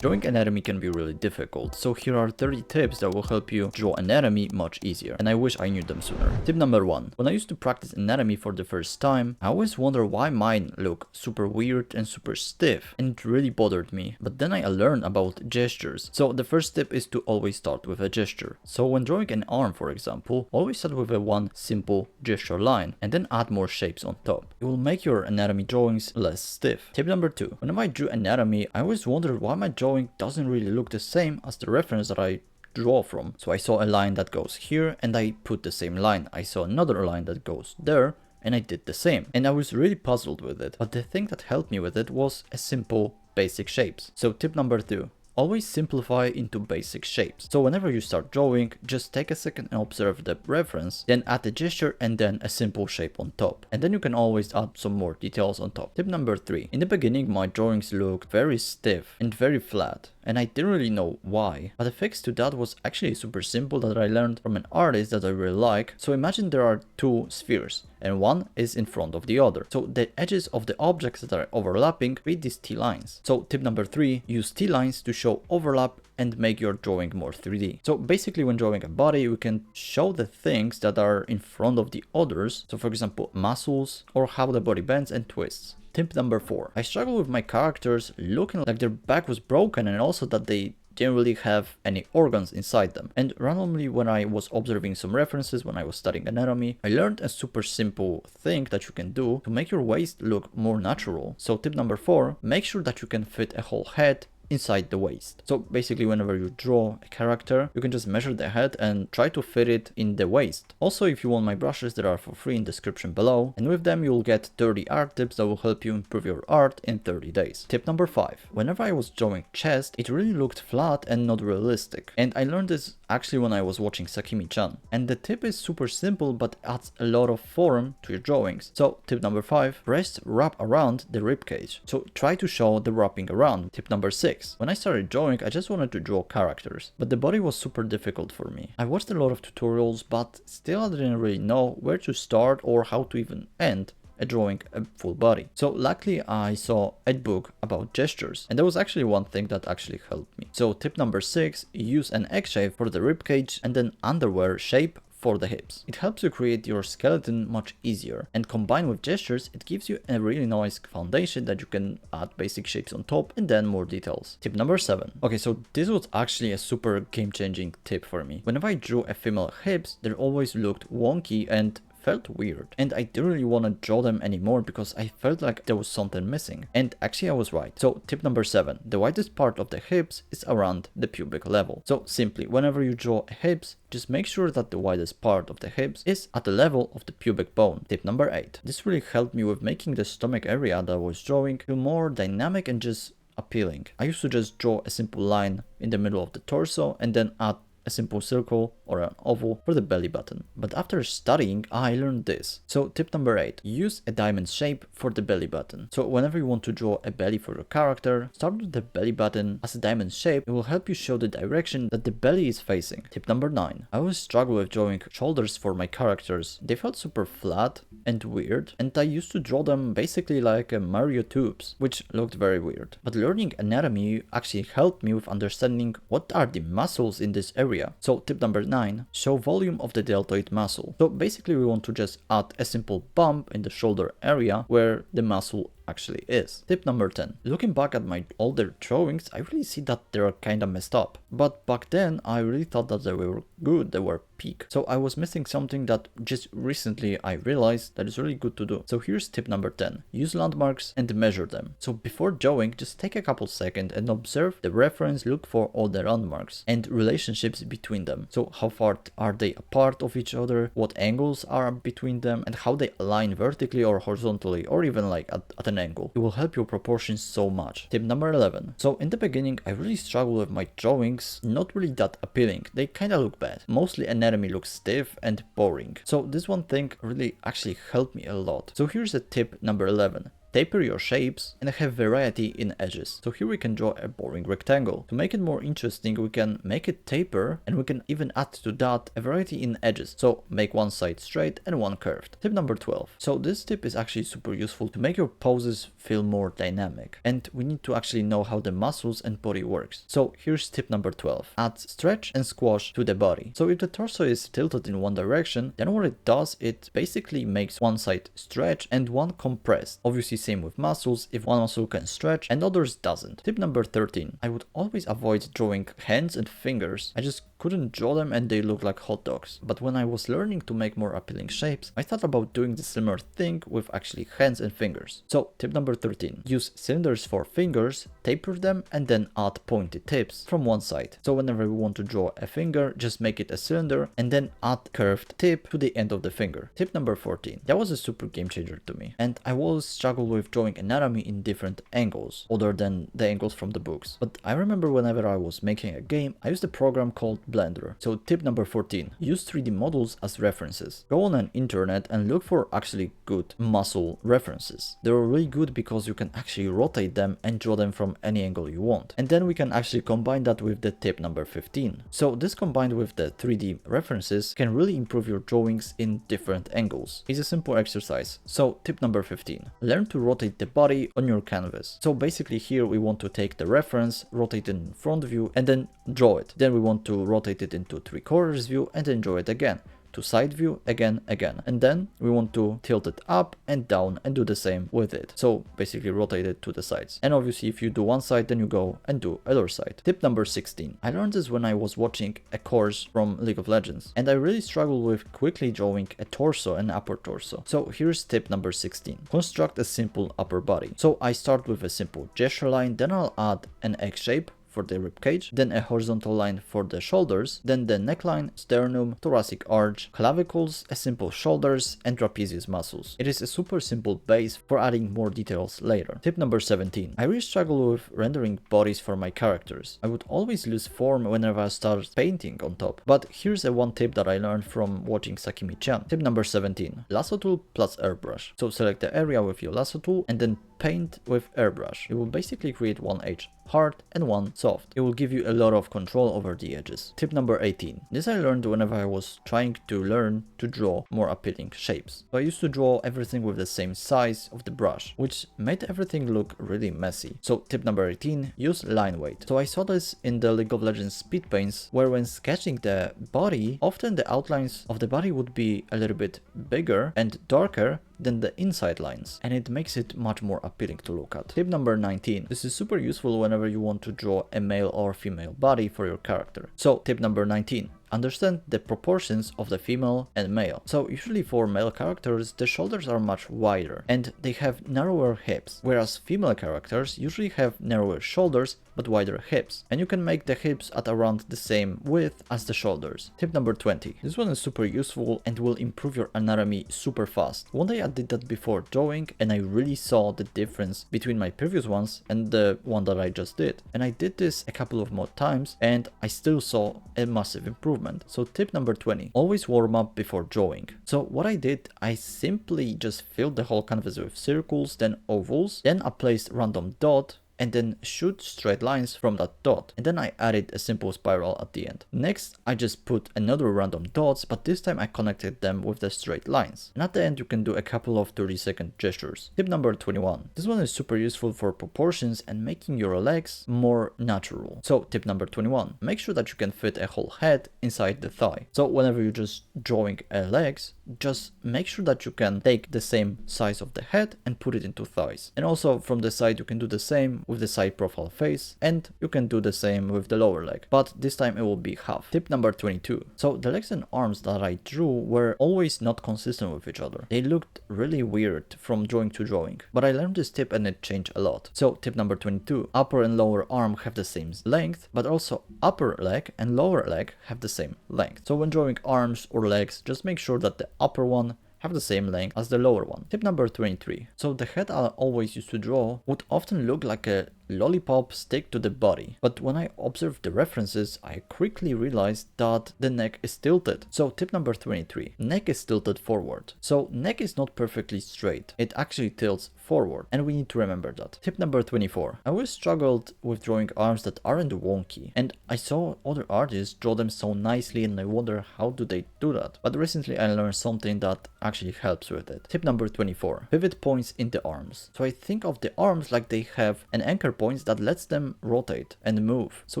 Drawing anatomy can be really difficult, so here are 30 tips that will help you draw anatomy much easier, and I wish I knew them sooner. Tip number 1. When I used to practice anatomy for the first time, I always wonder why mine look super weird and super stiff, and it really bothered me. But then I learned about gestures. So the first tip is to always start with a gesture. So when drawing an arm, for example, always start with a one simple gesture line, and then add more shapes on top. It will make your anatomy drawings less stiff. Tip number 2. Whenever I drew anatomy, I always wondered why my drawing doesn't really look the same as the reference that I draw from. So I saw a line that goes here and I put the same line. I saw another line that goes there and I did the same. And I was really puzzled with it. But the thing that helped me with it was a simple basic shapes. So tip number 2. Always simplify into basic shapes. So whenever you start drawing, just take a second and observe the reference, then add a gesture and then a simple shape on top. And then you can always add some more details on top. Tip number 3. In the beginning, my drawings looked very stiff and very flat, and I didn't really know why. But the fix to that was actually super simple that I learned from an artist that I really like. So imagine there are two spheres, and one is in front of the other. So the edges of the objects that are overlapping create these T-lines. So tip number 3, use T-lines to show overlap and make your drawing more 3D. So basically when drawing a body, we can show the things that are in front of the others. So for example, muscles or how the body bends and twists. Tip number 4. I struggle with my characters looking like their back was broken and also that they didn't really have any organs inside them. And randomly when I was observing some references when I was studying anatomy, I learned a super simple thing that you can do to make your waist look more natural. So tip number 4, make sure that you can fit a whole head inside the waist. So basically whenever you draw a character, you can just measure the head and try to fit it in the waist. Also, if you want my brushes, they are for free in the description below, and with them you'll get 30 art tips that will help you improve your art in 30 days. Tip number 5. Whenever I was drawing chest, it really looked flat and not realistic. And I learned this actually when I was watching Sakimi-chan. And the tip is super simple but adds a lot of form to your drawings. So tip number 5, press wrap around the rib cage. So try to show the wrapping around. Tip number 6. When I started drawing, I just wanted to draw characters, but the body was super difficult for me. I watched a lot of tutorials, but still I didn't really know where to start or how to even end drawing a full body. So luckily I saw a book about gestures, and there was actually one thing that actually helped me. So tip number 6, use an egg shape for the rib cage and then underwear shape for the hips. It helps you create your skeleton much easier, and combined with gestures, it gives you a really nice foundation that you can add basic shapes on top and then more details. Tip number 7. Okay, so this was actually a super game-changing tip for me. Whenever I drew a female hips, they always looked wonky and felt weird, and I didn't really want to draw them anymore because I felt like there was something missing. And actually I was right. So tip number 7, the widest part of the hips is around the pubic level. So simply, whenever you draw hips, just make sure that the widest part of the hips is at the level of the pubic bone. Tip number 8. This really helped me with making the stomach area that I was drawing feel more dynamic and just appealing. I used to just draw a simple line in the middle of the torso and then add a simple circle or an oval for the belly button. But after studying, I learned this. So tip number 8, use a diamond shape for the belly button. So whenever you want to draw a belly for your character, start with the belly button as a diamond shape. It will help you show the direction that the belly is facing. Tip number 9, I always struggle with drawing shoulders for my characters. They felt super flat and weird, and I used to draw them basically like Mario tubes, which looked very weird. But learning anatomy actually helped me with understanding what are the muscles in this area. So tip number 9, show volume of the deltoid muscle. So basically we want to just add a simple bump in the shoulder area where the muscle actually is. Tip number 10. Looking back at my older drawings, I really see that they are kinda messed up. But back then, I really thought that they were good, they were peak. So I was missing something that just recently I realized that is really good to do. So here's tip number 10. Use landmarks and measure them. So before drawing, just take a couple seconds and observe the reference, look for all the landmarks and relationships between them. So how far are they apart of each other, what angles are between them, and how they align vertically or horizontally, or even like at an angle. It will help your proportions so much. Tip number 11. So in the beginning, I really struggled with my drawings, not really that appealing. They kind of look bad. Mostly anatomy looks stiff and boring. So this one thing really actually helped me a lot. So here's a tip number 11. taper your shapes and have variety in edges. So here we can draw a boring rectangle. To make it more interesting, we can make it taper, and we can even add to that a variety in edges. So make one side straight and one curved. Tip number 12. So this tip is actually super useful to make your poses feel more dynamic, and we need to actually know how the muscles and body works. So here's tip number 12. Add stretch and squash to the body. So if the torso is tilted in one direction, then what it does, it basically makes one side stretch and one compressed. Obviously same with muscles, if one muscle can stretch and others doesn't. Tip number 13. I would always avoid drawing hands and fingers. I just couldn't draw them and they look like hot dogs. But when I was learning to make more appealing shapes, I thought about doing the similar thing with actually hands and fingers. So tip number 13. Use cylinders for fingers, taper them, and then add pointed tips from one side. So whenever we want to draw a finger, just make it a cylinder and then add curved tip to the end of the finger. Tip number 14. That was a super game changer to me, and I always struggle with drawing anatomy in different angles other than the angles from the books. But I remember whenever I was making a game, I used a program called Blender. So tip number 14. Use 3D models as references. Go on an internet and look for actually good muscle references. They're really good because you can actually rotate them and draw them from any angle you want. And then we can actually combine that with the tip number 15. So this combined with the 3D references can really improve your drawings in different angles. It's a simple exercise. So tip number 15. Learn to rotate the body on your canvas. So basically here we want to take the reference, rotate it in front view, and then draw it. Then we want to rotate it into 3/4 view and then draw it again. To side view again, and then we want to tilt it up and down and do the same with it. So basically rotate it to the sides. And obviously if you do one side, then you go and do other side. Tip number 16. I learned this when I was watching a course from League of Legends, and I really struggled with quickly drawing a torso and upper torso. So here's tip number 16. Construct a simple upper body. So I start with a simple gesture line, then I'll add an X shape for the rib cage, then a horizontal line for the shoulders, then the neckline, sternum, thoracic arch, clavicles, a simple shoulders, and trapezius muscles. It is a super simple base for adding more details later. Tip number 17. I really struggle with rendering bodies for my characters. I would always lose form whenever I start painting on top. But here's a one tip that I learned from watching Sakimi-chan. Tip number 17. Lasso tool plus airbrush. So select the area with your lasso tool and then paint with airbrush. You will basically create one edge hard and one soft. It will give you a lot of control over the edges. Tip number 18. This I learned whenever I was trying to learn to draw more appealing shapes. So I used to draw everything with the same size of the brush, which made everything look really messy. So tip number 18. Use line weight. So I saw this in the League of Legends speed paints, where when sketching the body, often the outlines of the body would be a little bit bigger and darker than the inside lines, and it makes it much more appealing to look at. Tip number 19. This is super useful whenever you want to draw a male or female body for your character. So tip number 19. Understand the proportions of the female and male. So usually for male characters, the shoulders are much wider and they have narrower hips, whereas female characters usually have narrower shoulders but wider hips. And you can make the hips at around the same width as the shoulders. Tip number 20. This one is super useful and will improve your anatomy super fast. One day I did that before drawing and I really saw the difference between my previous ones and the one that I just did. And I did this a couple of more times and I still saw a massive improvement. So tip number 20, always warm up before drawing. So what I did, I simply just filled the whole canvas with circles, then ovals, then I placed random dot, and then shoot straight lines from that dot, and then I added a simple spiral at the end. Next, I just put another random dots, but this time I connected them with the straight lines. And at the end you can do a couple of 30-second gestures. Tip number 21. This one is super useful for proportions and making your legs more natural. So tip number 21. Make sure that you can fit a whole head inside the thigh. So whenever you're just drawing legs, just make sure that you can take the same size of the head and put it into thighs. And also from the side you can do the same with the side profile face, and you can do the same with the lower leg, but this time it will be half. Tip number 22. So the legs and arms that I drew were always not consistent with each other. They looked really weird from drawing to drawing, but I learned this tip and it changed a lot. So tip number 22. Upper and lower arm have the same length, but also upper leg and lower leg have the same length. So when drawing arms or legs, just make sure that the upper one have the same length as the lower one. Tip number 23. So the head I always used to draw would often look like a lollipop stick to the body. But when I observed the references, I quickly realized that the neck is tilted. So tip number 23, neck is tilted forward. So neck is not perfectly straight. It actually tilts forward, and we need to remember that. Tip number 24, I always struggled with drawing arms that aren't wonky, and I saw other artists draw them so nicely and I wonder how do they do that. But recently I learned something that actually helps with it. Tip number 24, pivot points in the arms. So I think of the arms like they have an anchor points that lets them rotate and move. So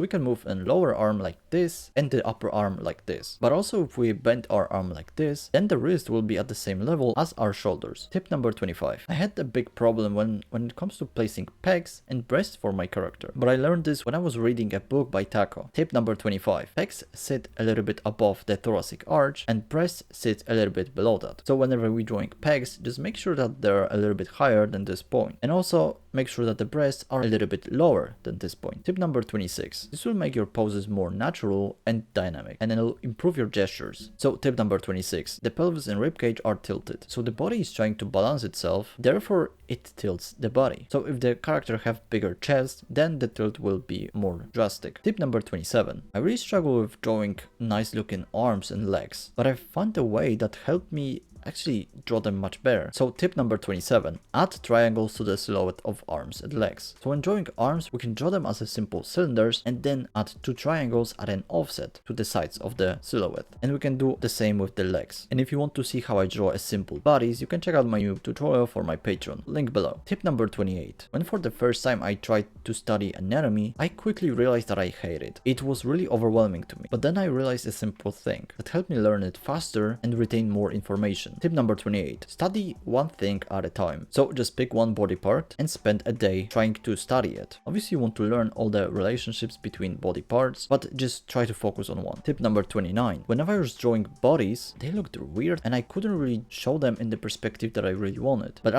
we can move a lower arm like this and the upper arm like this. But also if we bend our arm like this, then the wrist will be at the same level as our shoulders. Tip number 25, I had a big problem when it comes to placing pecs and breasts for my character. But I learned this when I was reading a book by Taco. Tip number 25, pecs sit a little bit above the thoracic arch and breasts sit a little bit below that. So whenever we're drawing pecs, just make sure that they're a little bit higher than this point. And also make sure that the breasts are a little bit lower than this point. Tip number 26, this will make your poses more natural and dynamic, and it'll improve your gestures. So tip number 26, the pelvis and ribcage are tilted. So the body is trying to balance itself, therefore it tilts the body. So if the character have bigger chest, then the tilt will be more drastic. Tip number 27, I really struggle with drawing nice looking arms and legs, but I found a way that helped me actually draw them much better. So tip number 27, add triangles to the silhouette of arms and legs. So when drawing arms, we can draw them as a simple cylinders and then add 2 triangles at an offset to the sides of the silhouette. And we can do the same with the legs. And if you want to see how I draw a simple bodies, you can check out my new tutorial for my Patreon, link below. Tip number 28, when for the first time I tried to study anatomy, I quickly realized that I hate it. It was really overwhelming to me. But then I realized a simple thing that helped me learn it faster and retain more information. Tip number 28, study one thing at a time. So just pick one body part and spend a day trying to study it. Obviously you want to learn all the relationships between body parts, but just try to focus on one. Tip number 29, whenever I was drawing bodies, they looked weird and I couldn't really show them in the perspective that I really wanted. But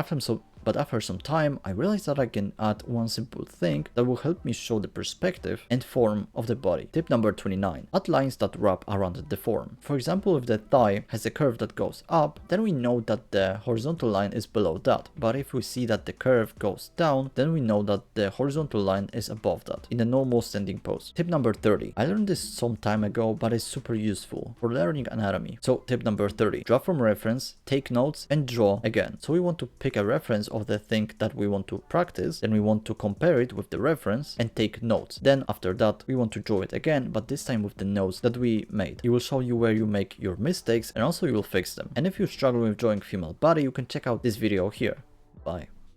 after some time, I realized that I can add one simple thing that will help me show the perspective and form of the body. Tip number 29, add lines that wrap around the form. For example, if the thigh has a curve that goes up, then we know that the horizontal line is below that. But if we see that the curve goes down, then we know that the horizontal line is above that in a normal standing pose. Tip number 30, I learned this some time ago, but it's super useful for learning anatomy. So tip number 30, draw from reference, take notes and draw again. So we want to pick a reference of the thing that we want to practice, then we want to compare it with the reference and take notes. Then after that we want to draw it again, but this time with the notes that we made. It will show you where you make your mistakes and also you will fix them. And if you struggle with drawing female body, you can check out this video here. Bye.